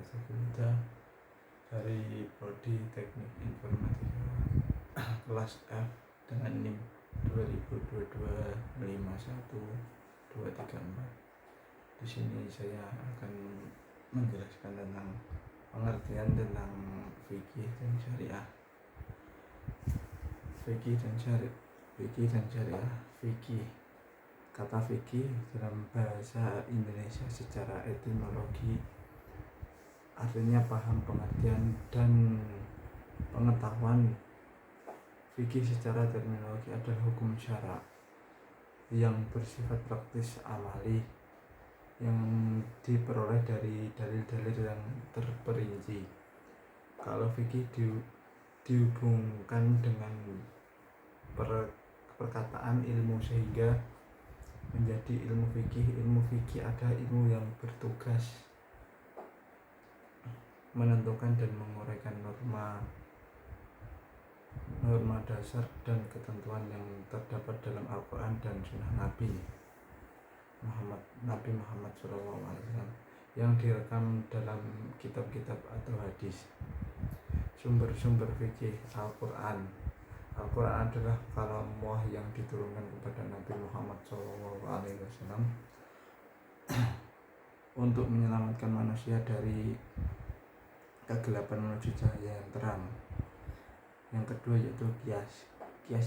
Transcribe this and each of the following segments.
Sabda dari Prodi Teknik Informatika kelas F dengan NIM 2022-51234. Di sini saya akan menjelaskan tentang pengertian tentang fikih dan syariah. Fikih dan syariah. Fikih, kata fikih dalam bahasa Indonesia secara etimologi artinya paham, pengertian, dan pengetahuan. Fikih secara terminologi adalah hukum syara yang bersifat praktis amali yang diperoleh dari dalil-dalil yang terperinci. Kalau fikih dihubungkan dengan perkataan ilmu sehingga menjadi ilmu fikih. Ilmu fikih adalah ilmu yang bertugas menentukan dan menguraikan norma dasar dan ketentuan yang terdapat dalam Al-Quran dan Sunnah Nabi Muhammad SAW yang direkam dalam kitab-kitab atau hadis. Sumber-sumber fikih Al-Quran adalah kalamullah yang diturunkan kepada Nabi Muhammad SAW untuk menyelamatkan manusia dari kegelapan menuju cahaya yang terang. Yang kedua yaitu kias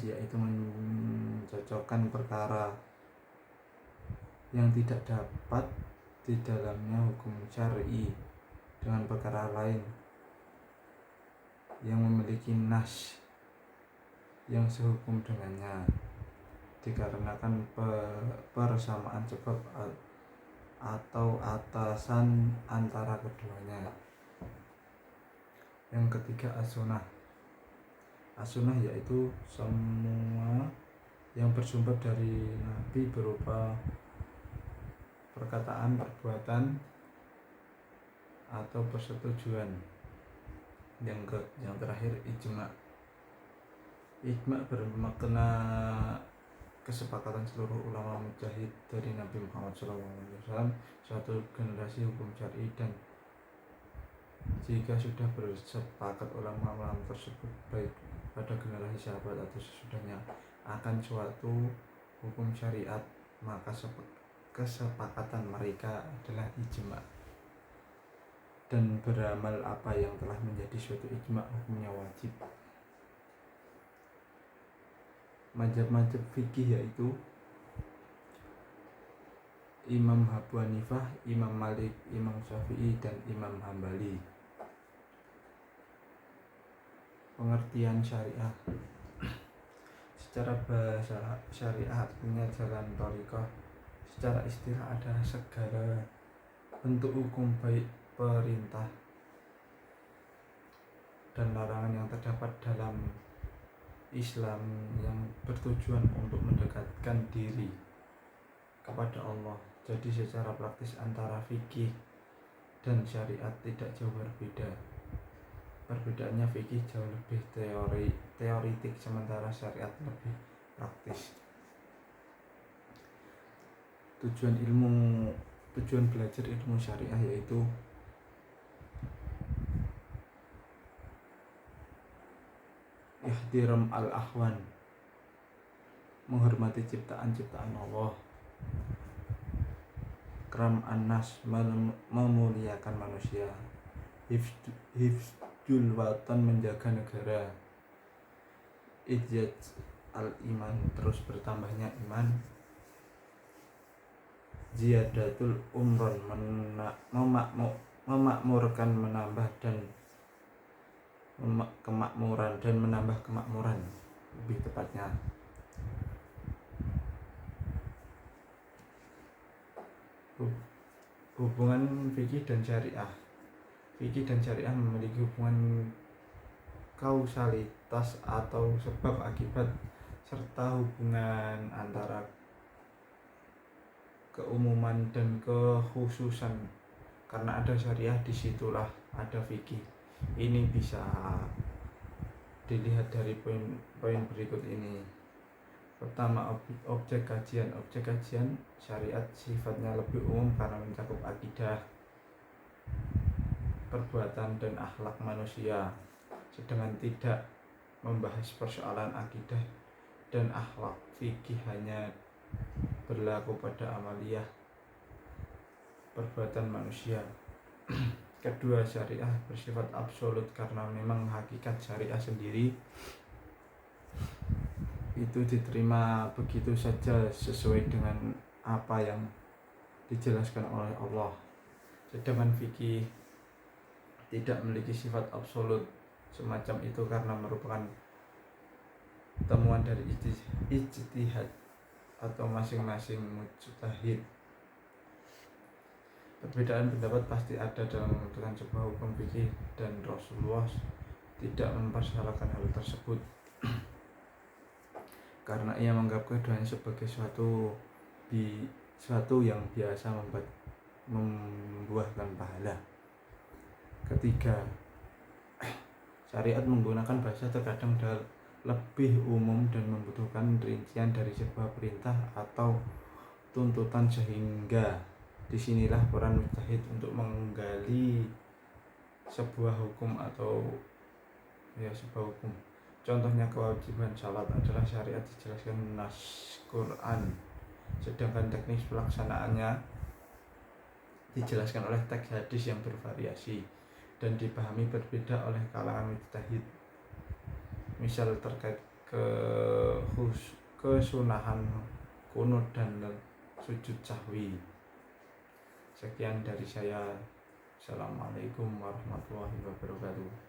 yaitu mencocokkan perkara yang tidak dapat di dalamnya hukum syar'i dengan perkara lain yang memiliki nas yang sehukum dengannya dikarenakan persamaan sebab atau atasan antara keduanya. Yang ketiga as-sunnah yaitu semua yang bersumber dari Nabi berupa perkataan, perbuatan, atau persetujuan. Yang terakhir ijma bermakna kesepakatan seluruh ulama mujtahid dari Nabi Muhammad SAW suatu generasi hukum syar'i, dan jika sudah bersepakat ulama-ulama tersebut baik pada generasi sahabat atau sesudahnya akan suatu hukum syariat, maka kesepakatan mereka adalah ijma, dan beramal apa yang telah menjadi suatu ijma hukumnya wajib. Mazhab fikih yaitu Imam Abu Hanifah, Imam Malik, Imam Syafi'i, dan Imam Hambali. Pengertian syariah secara bahasa syariah artinya jalan thariqah. Secara istilah adalah segala bentuk hukum baik perintah dan larangan yang terdapat dalam Islam yang bertujuan untuk mendekatkan diri kepada Allah. Jadi secara praktis antara fikih dan syariat tidak jauh berbeda. Perbedaannya fikih jauh lebih teoritik sementara syariat lebih praktis. Tujuan belajar ilmu syariah yaitu ihtiram al-ahwan, menghormati ciptaan-ciptaan Allah, kram an-nas, memuliakan manusia, hifdzul watan, menjaga negara, idzaj al-iman, terus bertambahnya iman, ziyadatul umron, memakmurkan, menambah, dan kemakmuran, dan menambah kemakmuran lebih tepatnya. Hubungan fikih dan syariah. Fikih dan syariah memiliki hubungan kausalitas atau sebab akibat, serta hubungan antara keumuman dan kekhususan. Karena ada syariah, disitulah ada fikih. Ini bisa dilihat dari poin berikut ini. Pertama, objek kajian. Objek kajian syariat sifatnya lebih umum karena mencakup akidah, perbuatan dan akhlak manusia, sedangkan tidak membahas persoalan akidah dan akhlak. Fikih hanya berlaku pada amaliyah perbuatan manusia. Kedua, syariah bersifat absolut karena memang hakikat syariah sendiri itu diterima begitu saja sesuai dengan apa yang dijelaskan oleh Allah. Sedangkan fikih tidak memiliki sifat absolut semacam itu karena merupakan temuan dari ijtihad atau masing-masing mujtahid. Perbedaan pendapat pasti ada dalam menentukan sebuah hukum fikih, dan Rasulullah tidak mempersalahkan hal tersebut karena ia menganggap keduanya sebagai suatu yang biasa membuahkan pahala. Ketiga, syariat menggunakan bahasa terkadang lebih umum dan membutuhkan rincian dari sebuah perintah atau tuntutan, sehingga disinilah peran mujtahid untuk menggali sebuah hukum atau sebuah hukum. Contohnya, kewajiban salat adalah syariat dijelaskan nas Quran, sedangkan teknis pelaksanaannya dijelaskan oleh teks hadis yang bervariasi dan dipahami berbeda oleh kalangan mujtahid. Misal terkait kesunahan kunut dan sujud sahwi. Sekian dari saya. Assalamualaikum warahmatullahi wabarakatuh.